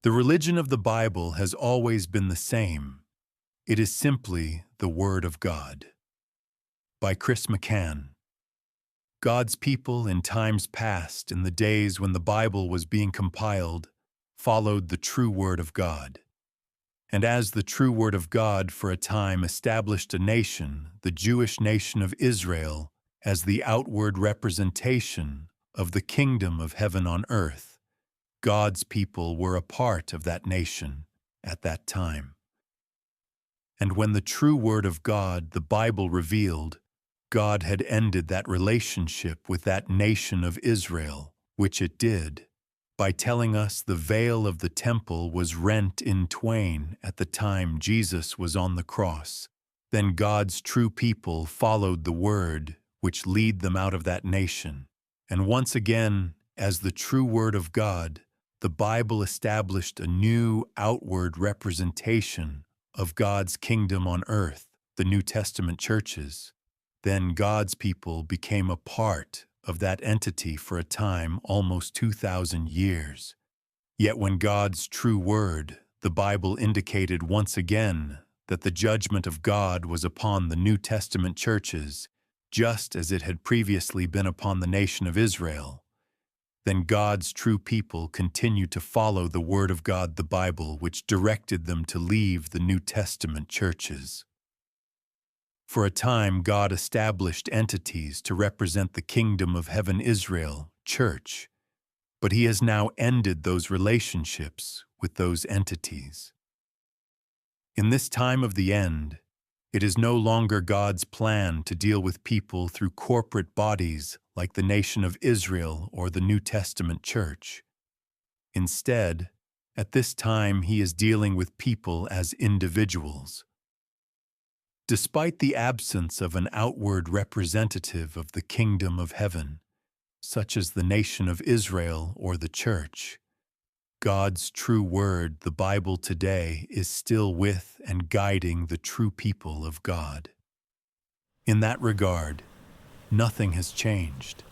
The religion of the Bible has always been the same. It is simply the Word of God. By Chris McCann. God's people in times past, in the days when the Bible was being compiled, followed the true Word of God. And as the true Word of God for a time established a nation, the Jewish nation of Israel, as the outward representation of the kingdom of heaven on earth, God's people were a part of that nation at that time. And when the true Word of God, the Bible, revealed, God had ended that relationship with that nation of Israel, which it did, by telling us the veil of the temple was rent in twain at the time Jesus was on the cross. Then God's true people followed the Word, which lead them out of that nation. And once again, as the true Word of God, the Bible established a new outward representation of God's kingdom on earth, the New Testament churches. Then God's people became a part of that entity for a time almost 2,000 years. Yet when God's true Word, the Bible, indicated once again that the judgment of God was upon the New Testament churches, just as it had previously been upon the nation of Israel, then God's true people continued to follow the Word of God, the Bible, which directed them to leave the New Testament churches. For a time, God established entities to represent the kingdom of heaven, Israel, church, but He has now ended those relationships with those entities. In this time of the end, it is no longer God's plan to deal with people through corporate bodies like the nation of Israel or the New Testament church. Instead, at this time, He is dealing with people as individuals. Despite the absence of an outward representative of the kingdom of heaven, such as the nation of Israel or the church, God's true Word, the Bible, today is still with and guiding the true people of God. In that regard, nothing has changed.